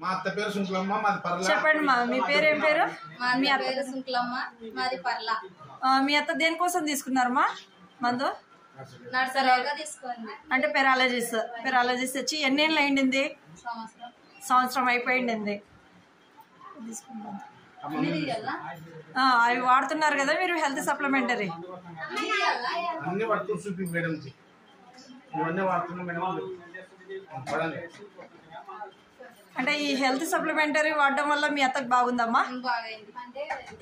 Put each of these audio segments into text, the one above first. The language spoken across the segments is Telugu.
మా అత్త పేరు సుంకులమ్మ, మాది పర్ల. చెప్పండి మా, మీ పేరు ఏం పేరు? మీ అత్త పేరు సుంకులమ్మ, మాది పర్ల. మీ అత్త దేనికోసం తీసుకున్నారమ్మా మందు? నర్సరీగా తీసుకుంది. అంటే పెరాలజిస్ వచ్చి ఎన్నేళ్ళు అయింది? సంవత్సరం అయిపోయింది. అవి వాడుతున్నారు కదా మీరు, హెల్త్ సప్లిమెంటరీ? అన్ని వాడుతున్నారు చూపి మేడం, ఇవన్నీ వాడుతున్నాం మేడం. అంటే ఈ హెల్త్ సప్లిమెంటరీ వాడడం వల్ల మీ అత్తకు బాగుందమ్మా?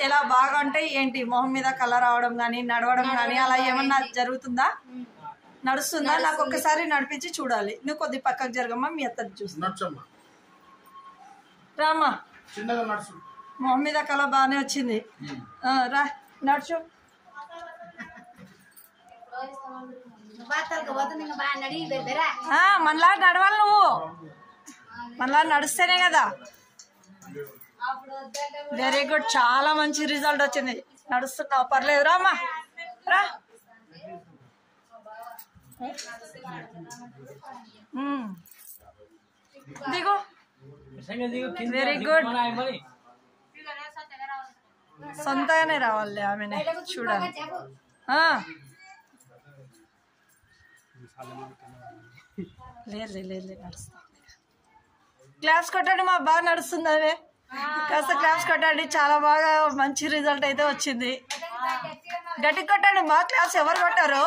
ఎలా బాగా అంటే ఏంటి? మొహం మీద కలర్ రావడం కానీ, నడవడం కానీ అలా ఏమన్నా జరుగుతుందా? నడుస్తుందా? నాకు ఒక్కసారి నడిపించి చూడాలి. నువ్వు కొద్ది పక్కకు జరగమ్మా, మీ అత్తకు చూస్తా. రామ్మా, మొహం మీద కలర్ బాగానే వచ్చింది. రా నడుచు. మనలా నడవాలి నువ్వు, మనలా నడుస్తేనే కదా. వెరీ గుడ్, చాలా మంచి రిజల్ట్ వచ్చింది. నడుస్తున్నావు, పర్లేదు. రామ్మా రా. దిగు. Very good. సొంతగానే రావాలి ఆమెనే చూడాలి. లేదు నడుస్తా. క్లాప్స్ కొట్టండి మా, బాగా నడుస్తుంది ఆమె. కాస్త క్లాప్స్ కొట్టండి, చాలా బాగా మంచి రిజల్ట్ అయితే వచ్చింది. గట్టి కొట్టండి మా, క్లాప్స్ ఎవరు కొట్టారు?